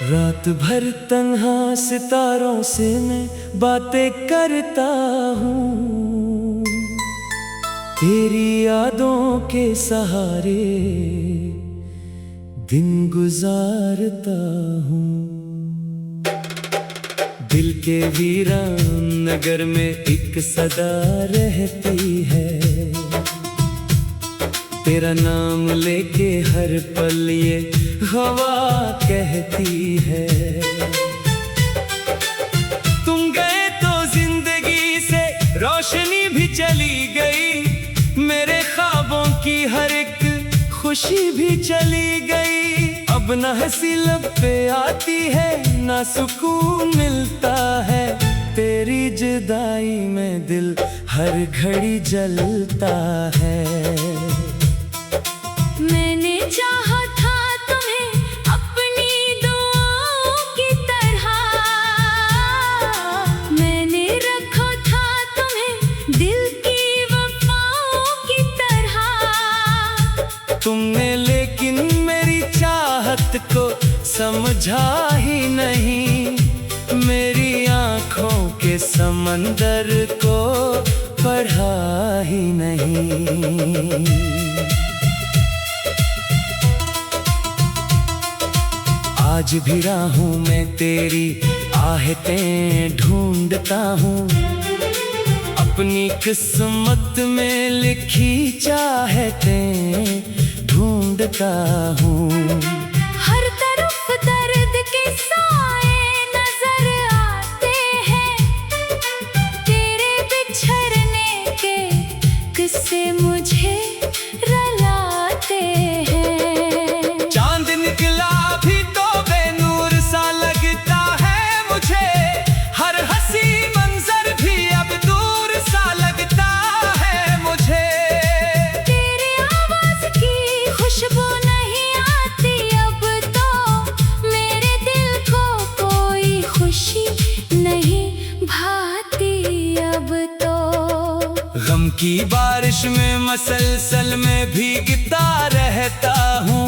रात भर तन्हा सितारों से मैं बातें करता हूँ, तेरी यादों के सहारे दिन गुजारता हूँ। दिल के वीरान नगर में एक सदा रहती है, तेरा नाम लेके हर पल ये हवा कहती है। तुम गए तो जिंदगी से रोशनी भी चली गई, मेरे ख्वाबों की हर एक खुशी भी चली गई। अब ना हंसी लब पे आती है, ना सुकून मिलता है, तेरी जुदाई में दिल हर घड़ी जलता है। मैंने चाहा था तुम्हें अपनी दुआओं की तरह, मैंने रखा था तुम्हें दिल की वफाओं की तरह। तुमने लेकिन मेरी चाहत को समझा ही नहीं, मेरी आँखों के समंदर को पढ़ा ही नहीं। आज भी राहों में तेरी आहटें ढूंढता हूँ, अपनी किस्मत में लिखी चाहतें ढूंढता हूँ। हर तरफ दर्द के साए नजर आते हैं, तेरे बिछड़ने के किस्से मुझे रुलाते हैं। चांद निकला भी तो बेनूर सा लगता है मुझे, हर हंसी मंजर भी अब दूर सा लगता है मुझे। तेरी आवाज की खुशबू नहीं आती अब तो, मेरे दिल को कोई खुशी नहीं भाती अब तो। गम की बारिश में मसलसल में भीगता रहता हूँ,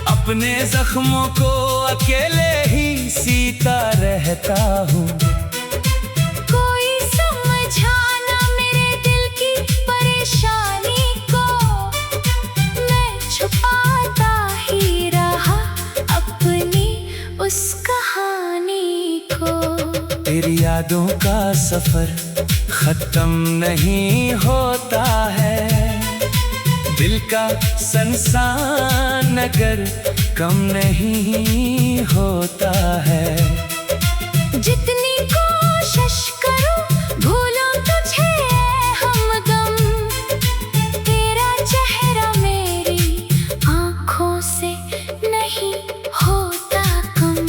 अपने जख्मों को अकेले ही सीता रहता हूँ। कोई समझाना मेरे दिल की परेशानी को, मैं छुपाता ही रहा अपनी उस कहानी को। तेरी यादों का सफर खत्म नहीं होता है, दिल का संसान अगर कम नहीं होता है। जितनी कोशिश करूं भूलूं तुझे हमदम, तेरा चेहरा मेरी आँखों से नहीं होता कम।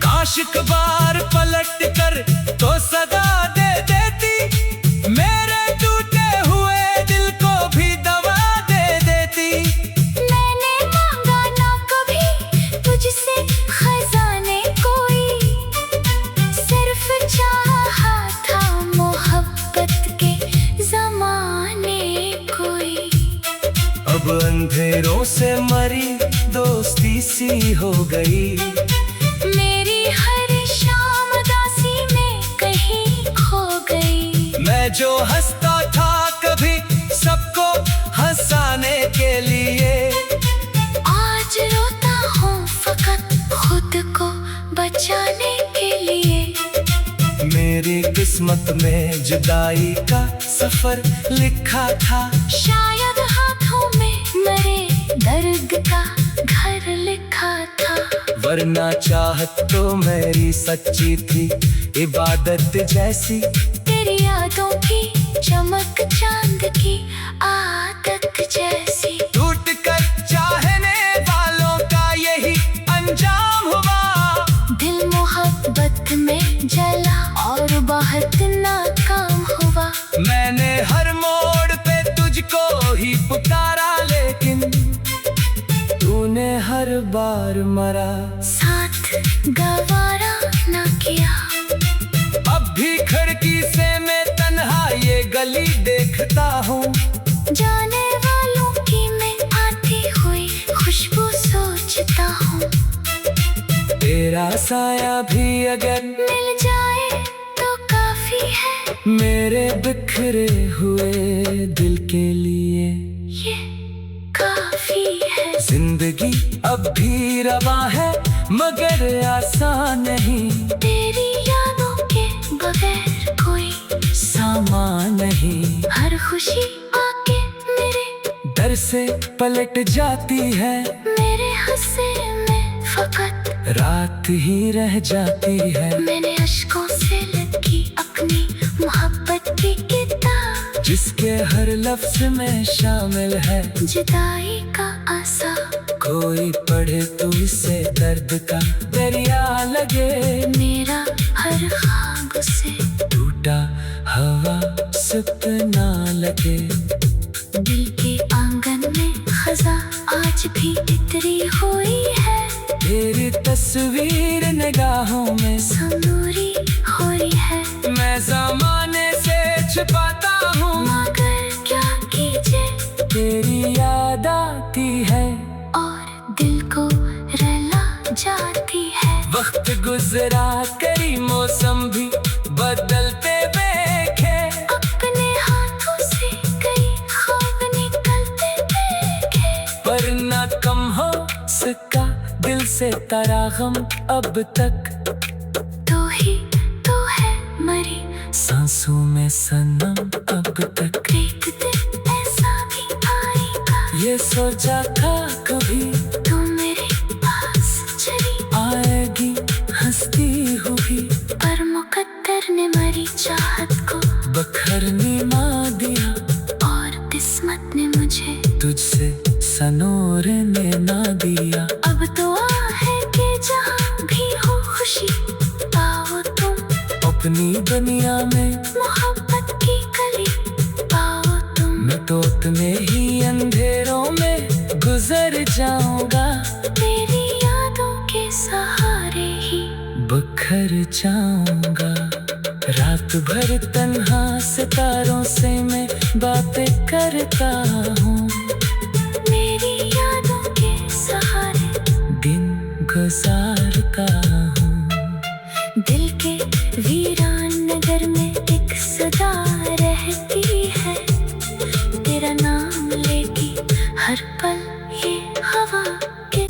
काश एक बार पलट कर तो सदा दे देती, मेरे टूटे हुए दिल को भी दवा दे देती। मैंने मांगा ना कभी तुझसे खजाने कोई, सिर्फ चाहा था मोहब्बत के ज़माने कोई। अब अंधेरों से मरी दोस्ती सी हो गई, मेरी हर शाम उदासी में कहीं खो गई। मैं जो हंसता था कभी सबको हंसाने के लिए, आज रोता हूँ फकत खुद को बचाने के लिए। मेरी किस्मत में जुदाई का सफर लिखा था, शायद हाथों में मरे दर्द का घर लिखा था। वरना चाहत तो मेरी सच्ची थी, इबादत जैसी तेरी यादों की चमक चांद की आदत जैसी। टूट कर चाहने वालों का यही अंजाम हुआ, दिल मोहब्बत में जला और बहुत नाकाम हुआ। मैंने हर मोड़ पे तुझको ही पुकारा, लेकिन तूने हर बार मरा, साथ गवारा न किया। अब भी खिड़की से मैं तन्हा ये गली देखता हूँ, जाने वालों की मैं आती हुई खुशबू सोचता हूँ। तेरा साया भी अगर मिल जाए तो काफी है, मेरे बिखरे हुए दिल के लिए ये काफी है। जिंदगी अब भी रवा है मगर आसान नहीं, तेरी यादों के बगैर कोई सामान नहीं। हर खुशी आके मेरे डर से पलट जाती है, मेरे हंसे में फकत रात ही रह जाती है। मैंने अश्कों से लिखी अपनी मोहब्बत की किताब, जिसके हर लफ्ज में शामिल है जुदाई का आसा। कोई पढ़े तो इसे दर्द का दरिया लगे, मेरा हर ख्वाब से टूटा हवा सपना लगे। दिल के आंगन में खजा आज भी इतरी हुई है, तेरी तस्वीर निगाहों में संदूरी हुई है। मैं ज़माने से छिपाता हूँ, मगर क्या कीजिए तेरी याद आती है और दिल को रुला जाती है। वक्त गुजरा करी मौसम भी बदलते देखे, अपने हाथों से कई ख्वाब निकलते देखे, पर न कम हो सका दिल से तेरा गम अब तक। तू ही तो है मरी सांसों में सनम अब तक। एक दिन ऐसा भी आएगा, ये सोचा था कभी तू मेरे पास चली आएगी हंसती हुई, पर मुकद्दर ने मरी चाहत को बखरने ना दिया, और किस्मत ने मुझे तुझसे सनोरने ना दिया। अब दुआ है कि जहाँ भी हो खुशी पाओ तुम, अपनी दुनिया में मोहब्बत की कली पाओ तुम। मैं तो अपने ही अंधेरों में गुजर जाऊंगा, तेरी यादों के सहारे ही बखर जाऊंगा। रात भर तन्हा सितारों से मैं बातें करता हूँ, मेरी यादों के सहारे दिन गुजारता हूँ। दिल के वीरान नगर में एक सदा रहती है, तेरा नाम लेती हर पल ये हवा के।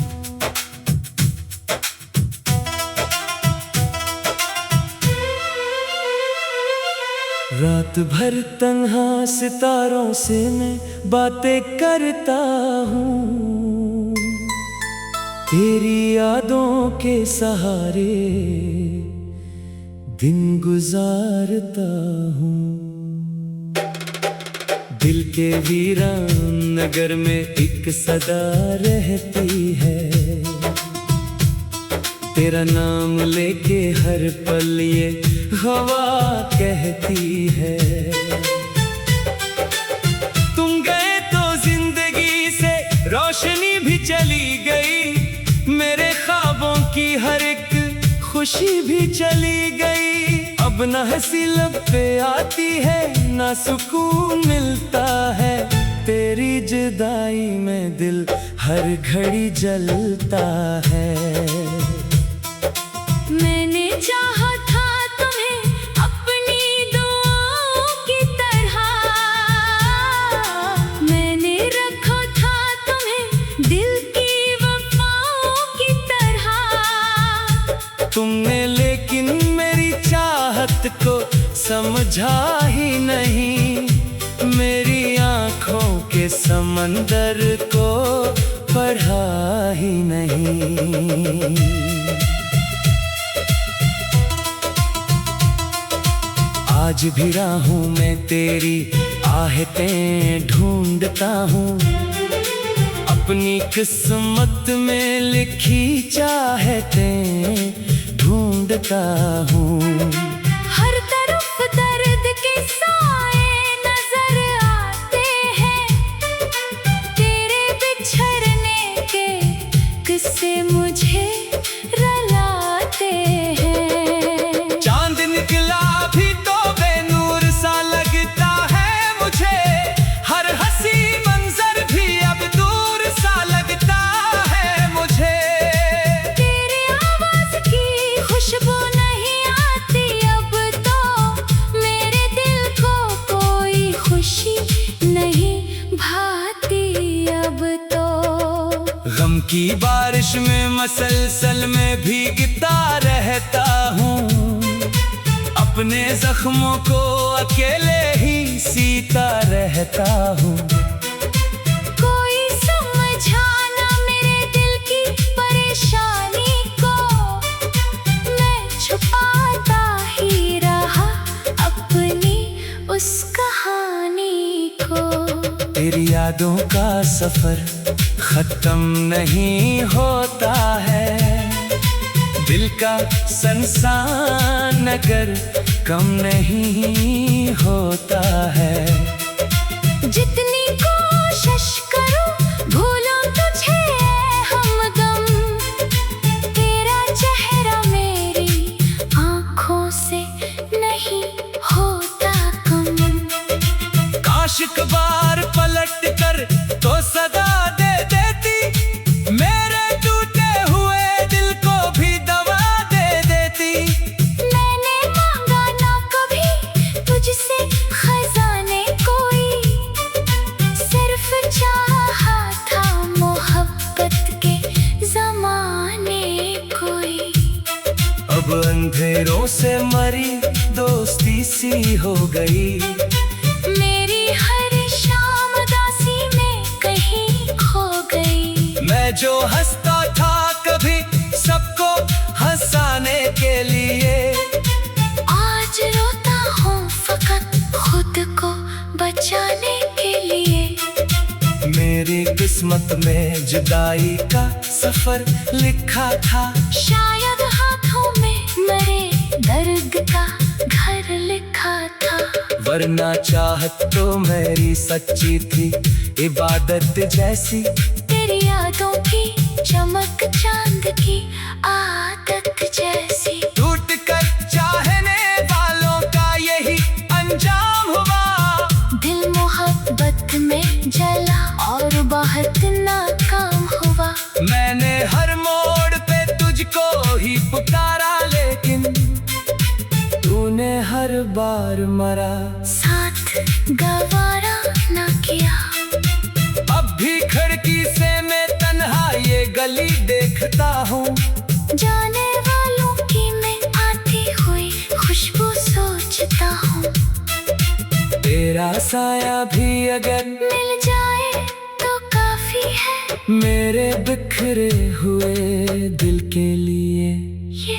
रात भर तन्हा सितारों से मैं बातें करता हूँ, तेरी यादों के सहारे दिन गुजारता हूँ। दिल के वीरान नगर में एक सदा रहती है, तेरा नाम लेके हर पल ये हवा कहती है। तुम गए तो जिंदगी से रोशनी भी चली गई, मेरे ख्वाबों की हर एक खुशी भी चली गई। अब न हंसी लब पे आती है ना सुकून मिलता है, तेरी जुदाई में दिल हर घड़ी जलता है। मैंने चाहा था तुम्हें अपनी दुआओं की तरह, मैंने रखा था तुम्हें दिल की वफाओं की तरह। तुमने लेकिन मेरी चाहत को समझा ही नहीं, मेरी आँखों के समंदर को पढ़ा ही नहीं। आज भी राहों में तेरी आहें ढूंढता हूँ, अपनी किस्मत में लिखी चाहतें ढूंढता हूँ। हर तरफ दर्द के साए नजर आते हैं, तेरे बिछड़ने के किस्से मुझे रुलाते हैं। चांद निकला भी तो बेनूर सा लगता है मुझे, हर हंसी मंजर भी अब दूर सा लगता है मुझे। तेरी आवाज की की बारिश में मसलसल में भीगता रहता हूँ, अपने जख्मों को अकेले ही सीता रहता हूँ। कोई समझाना मेरे दिल की परेशानी को, मैं छुपाता ही रहा अपनी उस कहानी को। तेरी यादों का सफर खत्म नहीं होता है, दिल का संसान अगर कम नहीं होता है। जितनी कोशिश करूं भूलूं तुझे हमदम, तेरा चेहरा मेरी आंखों से नहीं होता कम। काश एक बार पलट कर तो सदा दे देती, मेरे टूटे हुए दिल को भी दवा दे देती। मैंने मांगा ना कभी तुझसे खजाने कोई, सिर्फ चाहा था मोहब्बत के ज़माने कोई। अब अंधेरों से मरी दोस्ती सी हो गई, मेरी हर शाम उदासी में कहीं खो गई। मैं जो हंसता था कभी सबको हंसाने के लिए, आज रोता हूँ फकत खुद को बचाने के लिए। मेरी किस्मत में जुदाई का सफर लिखा था, शायद हाथों में मरे दर्द का घर लिखा था। वरना चाहत तो मेरी सच्ची थी, इबादत जैसी तेरी यादों की चमक चांद की आदत जैसी। टूट कर चाहने वालों का यही अंजाम हुआ, दिल मोहब्बत में जला और बहुत नाकाम हुआ। मैंने हर मोड़ पे तुझको ही पुकारा, लेकिन तूने हर बार मरा, साथ गवारा ना किया। अब भी खिड़की से मैं तन्हा ये गली देखता हूँ, जाने वालों की मैं आती हुई खुशबू सोचता हूँ। तेरा साया भी अगर मिल जाए तो काफी है, मेरे बिखरे हुए दिल के लिए ये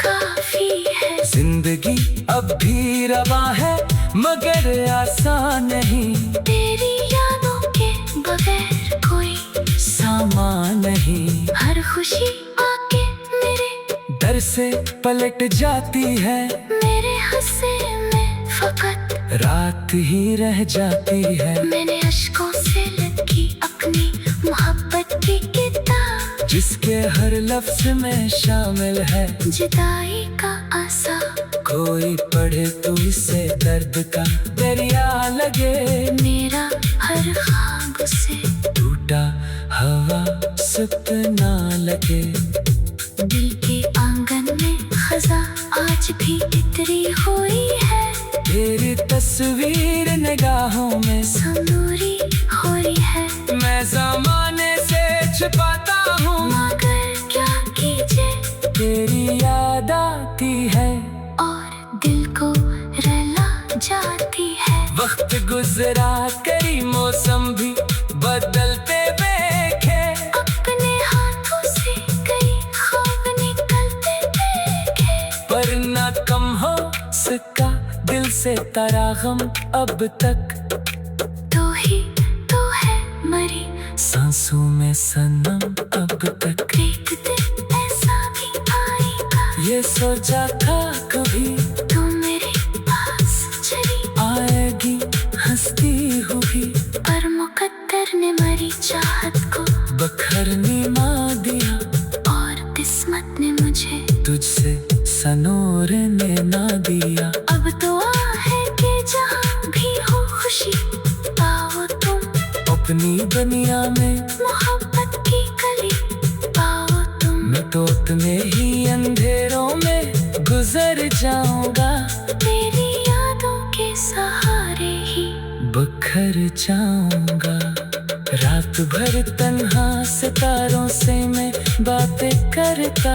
काफी है। जिंदगी अब भी रवा है मगर आसान नहीं, तेरी यादों के बगैर कोई सामान नहीं। हर खुशी आके मेरे दर से पलट जाती है, मेरे हंसे में फकत रात ही रह जाती है। मैंने अश्कों से लिखी अपनी मोहब्बत की किताब, जिसके हर लफ्ज में शामिल है जुदाई का आसा। कोई पढ़े तो इसे दर्द का दरिया लगे, मेरा हर ख्वाब से टूटा हवा सपना लगे। दिल के आंगन में खजा आज भी इतरी हुई है, तेरी तस्वीर निगाहों में संदूरी हो रही है। मैं ज़माने से छिपाता हूँ, मगर क्या कीजिए तेरी याद आती है और दिल को रुला जाती है। वक्त गुजरा कई मौसम भी बदलते देखे, अपने हाथों से कई ख्वाब निकलते देखे, पर न कम हो सका दिल से तेरा गम अब तक। तू ही तू है मरी सांसों में सनम अब तक। एक दिन ऐसा भी आएगा, ये सोचा था कभी तू मेरे पास चली आएगी हंसती हुई, पर मुकद्दर ने मरी चाहत को बखरनी माँ दिया, और किस्मत ने मुझे तुझसे सनोरने ना दिया। अब दुआ है कि जहाँ भी हो खुशी पाओ तुम, अपनी दुनिया में मोहब्बत की कली पाओ तुम। मैं तो अपने ही अंधेरों में गुजर जाऊंगा, तेरी यादों के सहारे ही बखर जाऊंगा। रात भर तन्हा सितारों से मैं बातें करता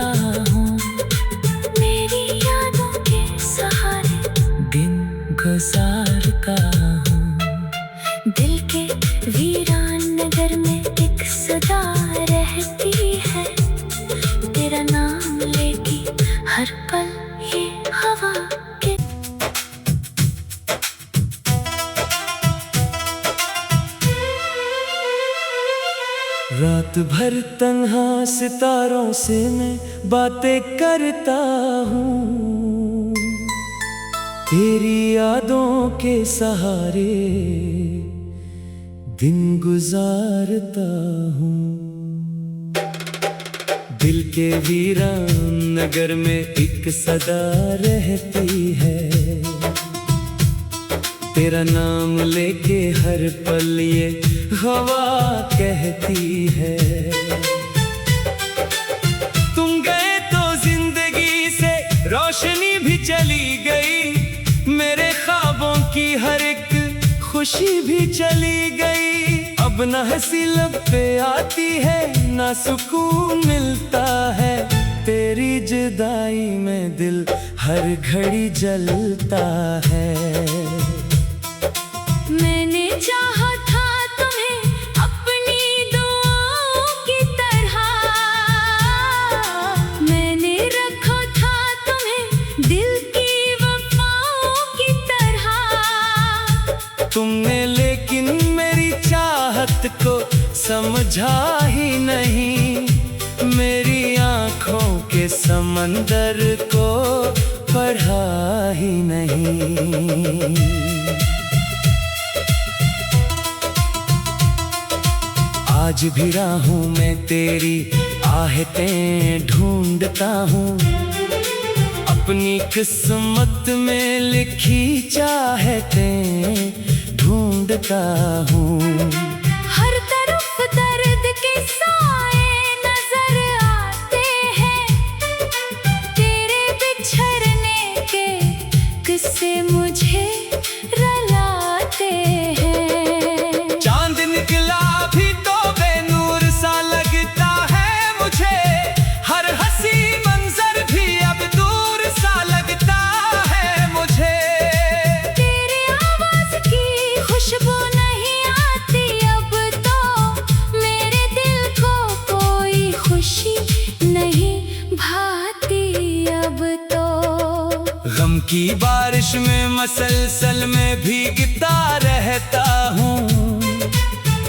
हूँ, मेरी यादों के सहारे दिन गुजारता हूँ। दिल के वीरान नगर में एक सदा रहती है, तेरा नाम लेगी हर पल ये हवा के। रात भर तन्हा सितारों से मैं बातें करता हूँ, तेरी यादों के सहारे दिन गुजारता हूँ। दिल के वीरान नगर में एक सदा रहती है, तेरा नाम लेके हर पल ये हवा कहती है। तुम गए तो जिंदगी से रोशनी भी चली गई, मेरे ख्वाबों की हर एक खुशी भी चली गई। अब न हंसी लब पे आती है, ना सुकून मिलता है, तेरी जुदाई में दिल हर घड़ी जलता है। मैंने चाहा था तुम्हें अपनी दुआओं की तरह, मैंने रखा था तुम्हें दिल की वफाओं की तरह। तुमने लेकिन मेरी चाहत को समझा ही नहीं, मेरी आँखों के समंदर को पढ़ा ही नहीं। आज भी राहों में तेरी आहटें ढूंढता हूँ, अपनी किस्मत में लिखी चाहतें ढूंढता हूँ। हर तरफ दर्द के साए नजर आते हैं, तेरे बिछड़ने के किस्से मुझे रुलाते हैं। चांद निकला भी तो बेनूर सा लगता है मुझे, हर हंसी मंजर भी अब दूर सा लगता है मुझे। तेरी आवाज की खुशबू नहीं आती अब तो, मेरे दिल को कोई खुशी नहीं भाती अब तो। गम की बारिश में मसलसल में भीगता रहता हूँ,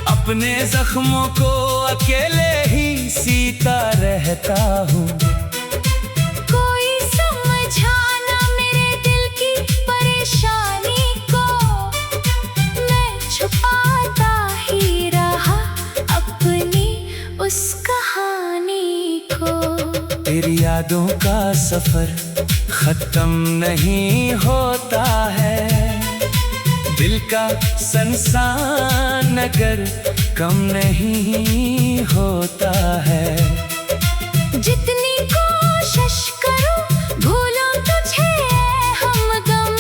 अपने जख्मों को अकेले ही सीता रहता हूँ। कोई समझाना मेरे दिल की परेशानी को, मैं छुपाता ही रहा अपनी उस कहानी को। तेरी यादों का सफर खत्म नहीं होता है, दिल का संसान अगर कम नहीं होता है। जितनी कोशिश करूं भूलूं तुझे हमदम,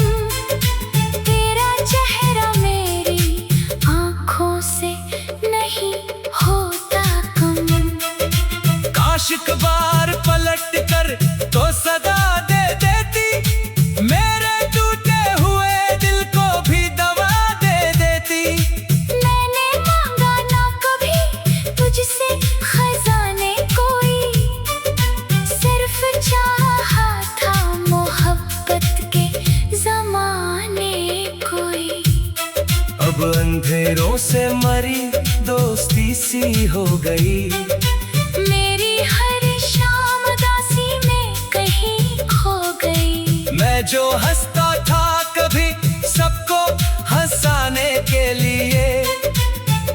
तेरा चेहरा मेरी आँखों से नहीं होता कम। काश एक बार पलट कर तो सदा दे देती, मेरे टूटे हुए दिल को भी दवा दे देती। मैंने मांगा ना कभी तुझसे खजाने कोई, सिर्फ चाहा था मोहब्बत के जमाने कोई। अब अंधेरों से मरी दोस्ती सी हो गई, मेरी हर शाम दासी में कहीं खो गई। मैं जो हंसता था कभी सबको हंसाने के लिए,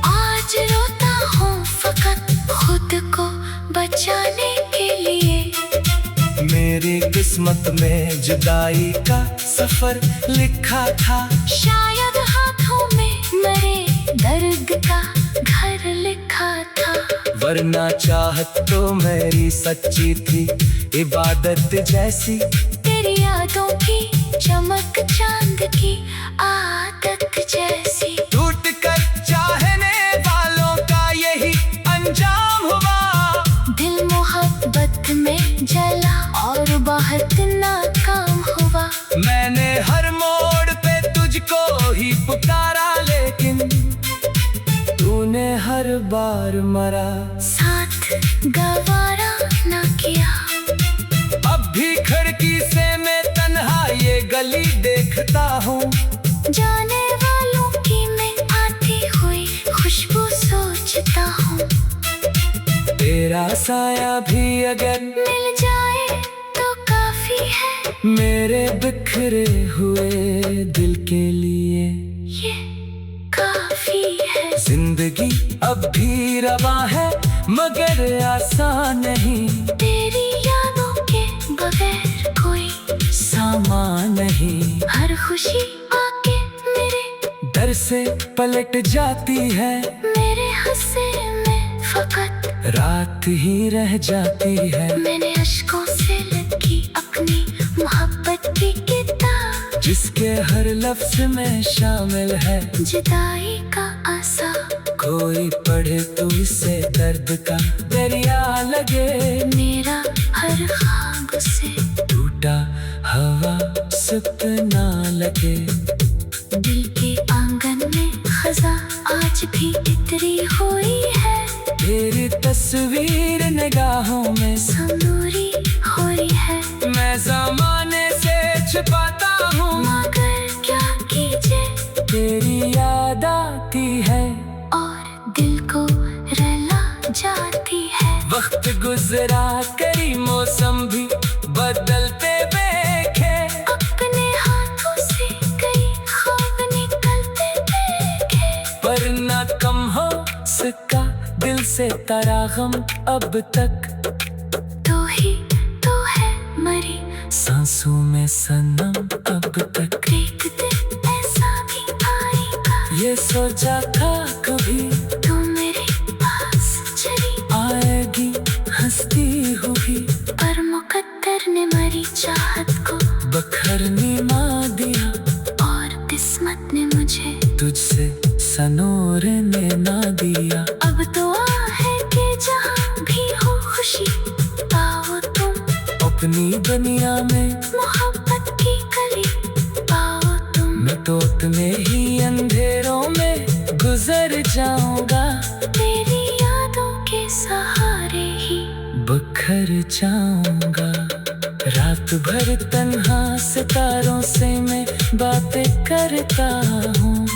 आज रोता हूँ फकत खुद को बचाने के लिए। मेरी किस्मत में जुदाई का सफर लिखा था, शायद हाथों में मरे दर्द का घर लिखा था। वरना चाहत तो मेरी सच्ची थी, इबादत जैसी तेरी यादों की चमक चांद की आदत जैसी। टूट कर चाहने वालों हर बार मरा, साथ गवारा न किया। अब भी खिड़की से मैं तन्हा ये गली देखता हूँ, जाने वालों की मैं आती हुई खुशबू सोचता हूँ। तेरा साया भी अगर मिल जाए तो काफी है, मेरे बिखरे हुए दिल के लिए ये काफी है। जिंदगी अब भी रवा है मगर आसान नहीं, तेरी यादों के बगैर कोई सामान नहीं। हर खुशी आके मेरे डर से पलट जाती है, मेरे हंसे में फकत रात ही रह जाती है। मैंने अश्कों से लिखी अपनी मोहब्बत की किताब, जिसके हर लफ्ज में शामिल है जुदाई का आसा। कोई पढ़े तो इसे दर्द का दरिया लगे, मेरा हर ख्वाब से टूटा हवा सपना लगे। दिल के आंगन में खजा आज भी इतरी हुई है, तेरी तस्वीर निगाहों में संदूरी हो रही है। मैं ज़माने से छिपाता हूँ, मगर क्या कीजिए, तेरी याद आती है और दिल को रुला जाती है। वक्त गुजरा कई मौसम भी बदलते देखे, अपने हाथों से कई ख्वाब निकलते देखे, पर न कम हो सका दिल से तेरा गम अब तक। तू ही तो है मरी सांसों में सनम अब तक। एक दिन ऐसा भी आएगा, ये सोचा था कभी तू मेरे पास चली आएगी हंसती हुई, पर मुकद्दर ने मरी चाहत को बखरनी मार दिया, और किस्मत ने मुझे तुझसे सनोरने ना दिया। अब दुआ है कि जहाँ भी हो खुशी पाओ तुम, अपनी दुनिया में मोहब्बत की कली पाओ तुम। मैं तो अपने ही अंधेरों में गुजर जाऊंगा, तेरी यादों के सहारे ही बखर जाऊंगा। रात भर तन्हा सितारों से मैं बातें करता हूँ,